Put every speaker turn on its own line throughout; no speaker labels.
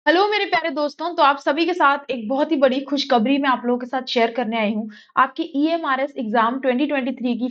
Hello मेरे प्यारे दोस्तों, तो आप सभी के साथ एक बहुत ही बड़ी खुशखबरी मैं आप लोगों के साथ शेयर करने आई हूँ। आपकी ईएमआरएस एग्जाम 2023 की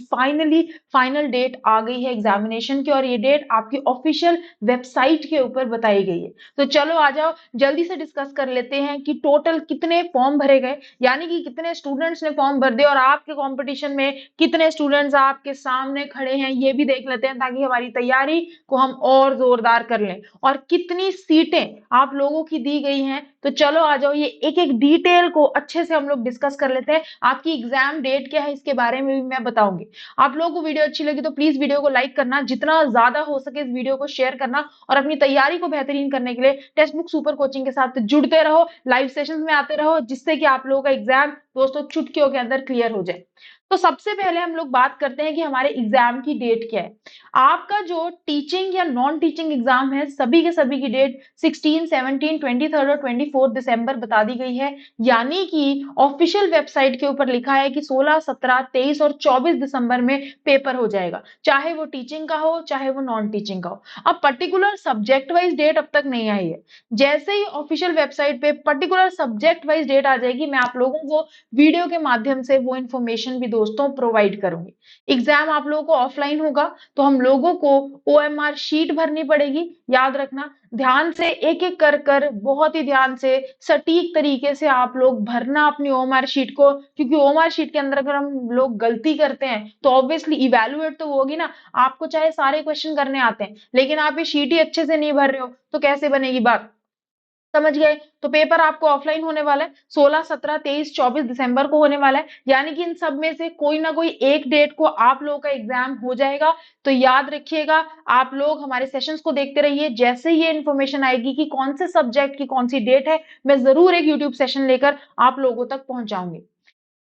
फाइनल डेट आ गई है एग्जामिनेशन की, और ये डेट आपकी ऑफिशियल वेबसाइट के ऊपर बताई गई है। तो चलो आ जाओ, जल्दी से डिस्कस कर लेते हैं कि टोटल कितने फॉर्म भरे गए, यानी कि कितने स्टूडेंट्स ने फॉर्म भर दिए और आपके कॉम्पिटिशन में कितने स्टूडेंट्स आपके सामने खड़े हैं, ये भी देख लेते हैं ताकि हमारी तैयारी को हम और जोरदार कर लें। और कितनी सीटें आप लोगों की दी गई हैं, तो चलो आ जाओ, ये एक एक डिटेल को अच्छे से हम लोग डिस्कस कर लेते हैं। आपकी एग्जाम डेट क्या है इसके बारे में भी मैं बताऊंगी। आप लोगों को वीडियो अच्छी लगी तो प्लीज वीडियो को लाइक करना, जितना ज्यादा हो सके इस वीडियो को शेयर करना, और अपनी तैयारी को बेहतरीन करने के लिए टेक्स्ट बुक सुपर कोचिंग के साथ जुड़ते रहो, लाइव सेशंस में आते रहो, जिससे कि आप लोगों का एग्जाम दोस्तों चुटकियों के अंदर क्लियर हो जाए। तो सबसे पहले हम लोग बात करते हैं कि हमारे एग्जाम की डेट क्या है। आपका जो टीचिंग या नॉन टीचिंग एग्जाम है, सभी के सभी की डेट 16, 17, 23 और 24 दिसंबर बता दी गई है। यानी कि ऑफिशियल वेबसाइट के ऊपर लिखा है कि 16, 17, 23 और 24 दिसंबर में पेपर हो जाएगा, चाहे वो टीचिंग का हो चाहे वो नॉन टीचिंग का हो। अब पर्टिकुलर सब्जेक्ट वाइज डेट अब तक नहीं आई है। जैसे ही ऑफिशियल वेबसाइट पे पर्टिकुलर सब्जेक्ट वाइज डेट आ जाएगी, मैं आप लोगों को वीडियो के माध्यम से वो इन्फॉर्मेशन भी दोस्तों प्रोवाइड करूंगी। एग्जाम आप लोगों को ऑफलाइन होगा, तो हम लोगों को ओएमआर शीट भरनी पड़ेगी। याद रखना, ध्यान से एक एक कर कर बहुत ही ध्यान से सटीक तरीके से आप लोग भरना अपनी ओएमआर शीट को, क्योंकि ओएमआर शीट के अंदर अगर हम लोग गलती करते हैं तो ऑब्वियसली इवेलुएट तो होगी ना। आपको चाहे सारे क्वेश्चन करने आते हैं, लेकिन आप ये शीट ही अच्छे से नहीं भर रहे हो तो कैसे बनेगी बात। समझ गए? तो पेपर आपको ऑफलाइन होने वाला है, 16, 17, 23, 24 दिसंबर को होने वाला है। यानी कि इन सब में से कोई ना कोई एक डेट को आप लोगों का एग्जाम हो जाएगा। तो याद रखिएगा, आप लोग हमारे सेशंस को देखते रहिए। जैसे ये इन्फॉर्मेशन आएगी कि कौन से सब्जेक्ट की कौन सी डेट है, मैं जरूर एक यूट्यूब सेशन लेकर आप लोगों तक पहुंचाऊंगी।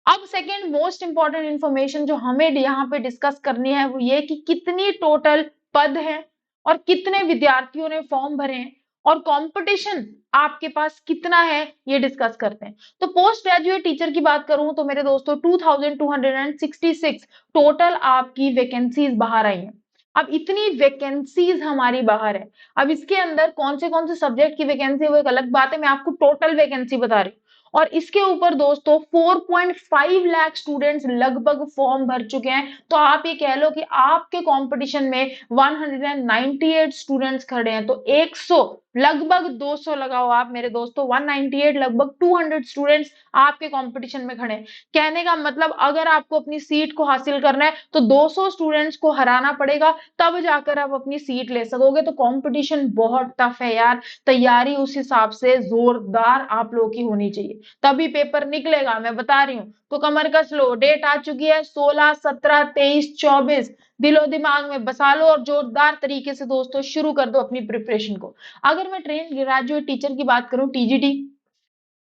अब सेकेंड मोस्ट इंपॉर्टेंट इंफॉर्मेशन जो हमें यहाँ पे डिस्कस करनी है, वो ये कि कितनी टोटल पद है और कितने विद्यार्थियों ने फॉर्म भरे हैं, और कंपटीशन आपके पास कितना है, ये डिस्कस करते हैं। तो पोस्ट ग्रेजुएट टीचर की बात करूं तो मेरे दोस्तों 2266 टोटल आपकी वैकेंसीज बाहर आई हैं। अब इतनी वैकेंसीज हमारी बाहर है, अब इसके अंदर कौन से सब्जेक्ट की वैकेंसी है वो एक अलग बात है, मैं आपको टोटल वैकेंसी बता रही हूँ। और इसके ऊपर दोस्तों 4.5 लाख स्टूडेंट्स लगभग फॉर्म भर चुके हैं। तो आप ये कह लो कि आपके कंपटीशन में 198 स्टूडेंट्स खड़े हैं, तो 100 लगभग 200 लगाओ आप मेरे दोस्तों, 198 लगभग 200 स्टूडेंट्स आपके कंपटीशन में खड़े हैं। कहने का मतलब, अगर आपको अपनी सीट को हासिल करना है तो 200 स्टूडेंट्स को हराना पड़ेगा, तब जाकर आप अपनी सीट ले सकोगे। तो कंपटीशन बहुत टफ है यार, तैयारी उस हिसाब से जोरदार आप लोगों की होनी चाहिए, तभी पेपर निकलेगा, मैं बता रही हूँ। तो कमर कस लो, डेट आ चुकी है 16, 17, 23, 24, दिलो दिमाग में बसा लो और जोरदार तरीके से दोस्तों शुरू कर दो अपनी प्रिपरेशन को। अगर मैं ट्रेन ग्रेजुएट टीचर की बात करूं, टीजीटी,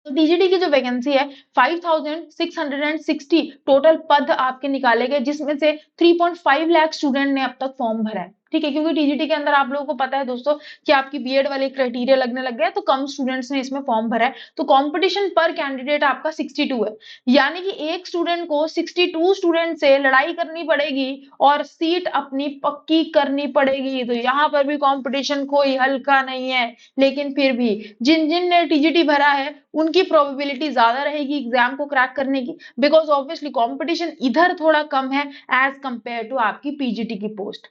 तो टीजीटी की जो वैकेंसी है 5660 टोटल पद आपके निकाले गए, जिसमें से 3.5 लाख स्टूडेंट ने अब तक फॉर्म भरा है। ठीक है, क्योंकि टीजीटी के अंदर आप लोगों को पता है दोस्तों कि आपकी बीएड वाले क्राइटेरिया लगने लग गया है, तो कम स्टूडेंट्स ने इसमें फॉर्म भरा है। तो कंपटीशन पर कैंडिडेट आपका 62 है, यानी कि एक स्टूडेंट को 62 स्टूडेंट से लड़ाई करनी पड़ेगी और सीट अपनी पक्की करनी पड़ेगी। तो यहाँ पर भी कंपटीशन कोई हल्का नहीं है, लेकिन फिर भी जिन जिन ने टीजीटी भरा है उनकी प्रोबेबिलिटी ज्यादा रहेगी एग्जाम को क्रैक करने की, बिकॉज ऑब्वियसली कंपटीशन इधर थोड़ा कम है एज कंपेयर टू आपकी पीजीटी की पोस्ट।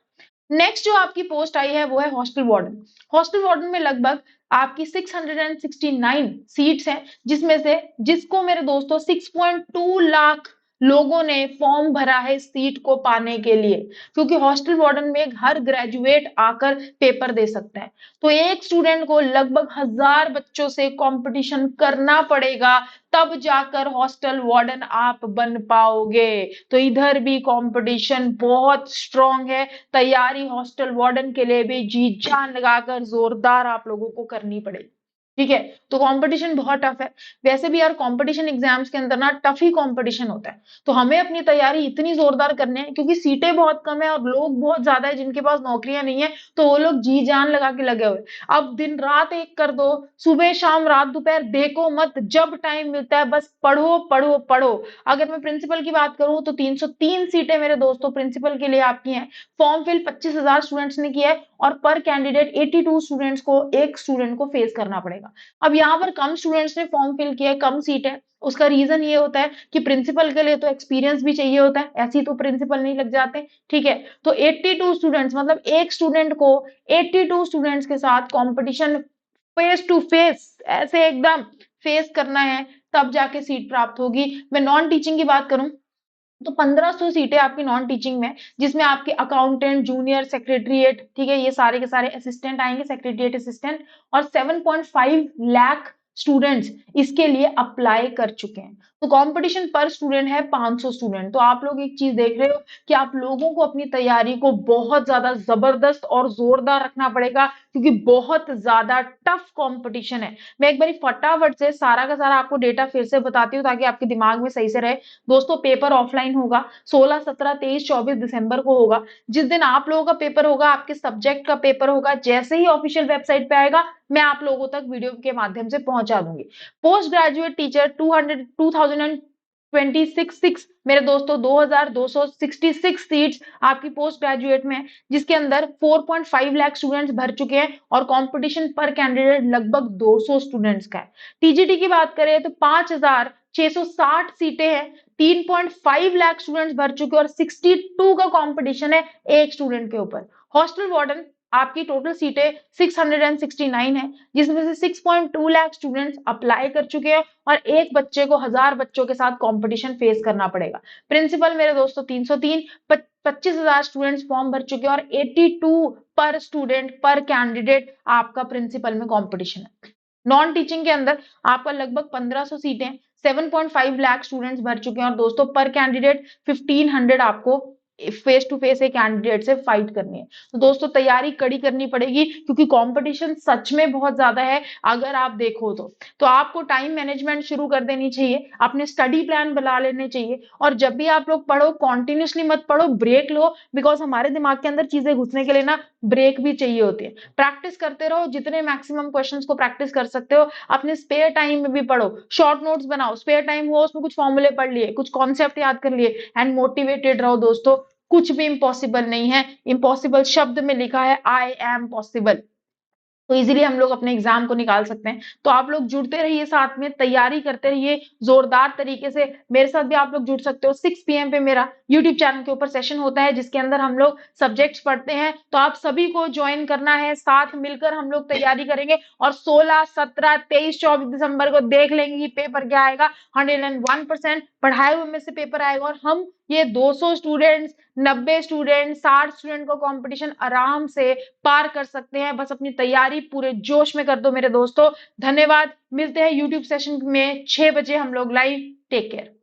नेक्स्ट जो आपकी पोस्ट आई है वो है हॉस्टल वार्डन। हॉस्टल वार्डन में लगभग आपकी 669 सीट्स हैं, जिसमें से जिसको मेरे दोस्तों 6.2 लाख लोगों ने फॉर्म भरा है सीट को पाने के लिए, क्योंकि हॉस्टल वार्डन में हर ग्रेजुएट आकर पेपर दे सकता है। तो एक स्टूडेंट को लगभग 1000 बच्चों से कंपटीशन करना पड़ेगा, तब जाकर हॉस्टल वार्डन आप बन पाओगे। तो इधर भी कंपटीशन बहुत स्ट्रांग है, तैयारी हॉस्टल वार्डन के लिए भी जी जान लगाकर जोरदार आप लोगों को करनी पड़ेगी। ठीक है, तो कंपटीशन बहुत टफ है। वैसे भी यार कंपटीशन एग्जाम्स के अंदर ना टफ ही कंपटीशन होता है, तो हमें अपनी तैयारी इतनी जोरदार करनी है, क्योंकि सीटें बहुत कम है और लोग बहुत ज्यादा है जिनके पास नौकरियां नहीं है, तो वो लोग जी जान लगा के लगे हुए। अब दिन रात एक कर दो, सुबह शाम रात दोपहर देखो मत, जब टाइम मिलता है बस पढ़ो पढ़ो पढ़ो। अगर मैं प्रिंसिपल की बात करूं तो 303 सीटें मेरे दोस्तों प्रिंसिपल के लिए आपकी हैं। फॉर्म फिल 25,000 स्टूडेंट्स ने किया है, और पर कैंडिडेट 82 स्टूडेंट्स को एक स्टूडेंट को फेस करना पड़ेगा। अब यहाँ पर कम स्टूडेंट्स ने फॉर्म फिल किया है, कम सीट है, उसका रीजन ये होता है कि प्रिंसिपल के लिए तो एक्सपीरियंस भी चाहिए होता है, ऐसे ही तो प्रिंसिपल नहीं लग जाते, ठीक है। तो 82 स्टूडेंट्स मतलब एक स्टूडेंट को 82 स्टूडेंट्स के साथ कंपटीशन फेस टू फेस ऐसे एकदम फेस करना है, तब जाके सीट प्राप्त होगी। मैं नॉन टीचिंग की बात करूं तो 1500 सीटें आपकी नॉन टीचिंग में, जिसमें आपके अकाउंटेंट, जूनियर सेक्रेटरीट, ठीक है, ये सारे के सारे असिस्टेंट आएंगे, सेक्रेटरीट असिस्टेंट, और 7.5 लाख स्टूडेंट्स इसके लिए अप्लाई कर चुके हैं। तो कंपटीशन पर स्टूडेंट है 500 स्टूडेंट। तो आप लोग एक चीज देख रहे हो कि आप लोगों को अपनी तैयारी को बहुत ज्यादा जबरदस्त और जोरदार रखना पड़ेगा, क्योंकि बहुत ज्यादा टफ कंपटीशन है। मैं एक बार फटाफट से सारा का सारा आपको डेटा फिर से बताती हूँ ताकि आपके दिमाग में सही से रहे। दोस्तों, पेपर ऑफलाइन होगा, 16, 17, 23, 24 दिसंबर को होगा। जिस दिन आप लोगों का पेपर होगा, आपके सब्जेक्ट का पेपर होगा, जैसे ही ऑफिशियल वेबसाइट पे आएगा, मैं आप लोगों तक वीडियो के माध्यम से पहुंचा दूंगी। पोस्ट ग्रेजुएट टीचर 2026 मेरे दोस्तों 2266 सीट्स आपकी पोस्ट ग्रेजुएट में, जिसके अंदर 4.5 लाख स्टूडेंट्स भर चुके हैं और कंपटीशन पर कैंडिडेट लगभग 200 स्टूडेंट्स का है। टीजीटी की बात करें तो 5660 सीटें हैं, 3.5 लाख स्टूडेंट्स भर चुके हैं और 62 का कंपटीशन है एक स्टूडेंट के ऊपर। हॉस्टल वार्डन आपकी टोटल सीटें 669 है, जिसमें से 6.2 लाख स्टूडेंट्स अप्लाई कर चुके हैं और एक बच्चे को 1000 बच्चों के साथ कंपटीशन फेस करना पड़ेगा। प्रिंसिपल मेरे दोस्तों 303, 25,000 स्टूडेंट्स फॉर्म भर चुके हैं और 82 पर स्टूडेंट पर कैंडिडेट आपका प्रिंसिपल में कंपटीशन है। नॉन टीचिंग के अंदर आपका लगभग 1500 सीटें, 7.5 लाख स्टूडेंट्स भर चुके हैं और दोस्तों पर कैंडिडेट 1500 आपको फेस टू फेस एक कैंडिडेट से फाइट करनी है। तो दोस्तों, तैयारी कड़ी करनी पड़ेगी, क्योंकि कंपटीशन सच में बहुत ज्यादा है। अगर आप देखो तो आपको टाइम मैनेजमेंट शुरू कर देनी चाहिए, अपने स्टडी प्लान बना लेने चाहिए, और जब भी आप लोग पढ़ो कॉन्टिन्यूसली मत पढ़ो, ब्रेक लो, बिकॉज हमारे दिमाग के अंदर चीजें घुसने के लिए ना ब्रेक भी चाहिए होती है। प्रैक्टिस करते रहो, जितने मैक्सिमम क्वेश्चंस को प्रैक्टिस कर सकते हो। अपने स्पेयर टाइम में भी पढ़ो, शॉर्ट नोट्स बनाओ, स्पेयर टाइम हो उसमें कुछ फॉर्मूले पढ़ लिए, कुछ कॉन्सेप्ट याद कर लिए, एंड मोटिवेटेड रहो दोस्तों। कुछ भी इम्पॉसिबल नहीं है, इम्पॉसिबल शब्द में लिखा है आई एम पॉसिबल। तो इजीली हम लोग अपने एग्जाम को निकाल सकते हैं। तो आप लोग जुड़ते रहिए, साथ में तैयारी करते रहिए जोरदार तरीके से। मेरे साथ भी आप लोग जुड़ सकते हो। 6 PM पे मेरा यूट्यूब चैनल के ऊपर सेशन होता है, जिसके अंदर हम लोग सब्जेक्ट्स पढ़ते हैं। तो आप सभी को ज्वाइन करना है, साथ मिलकर हम लोग तैयारी करेंगे और 16, 17, 23, 24 दिसंबर को देख लेंगे कि पेपर क्या आएगा। 101% पढ़ाए हुए में से पेपर आएगा और हम ये 200 स्टूडेंट्स, 90 स्टूडेंट, 60 स्टूडेंट को कंपटीशन आराम से पार कर सकते हैं। बस अपनी तैयारी पूरे जोश में कर दो मेरे दोस्तों। धन्यवाद, मिलते हैं यूट्यूब सेशन में 6 बजे हम लोग लाइव। Take care.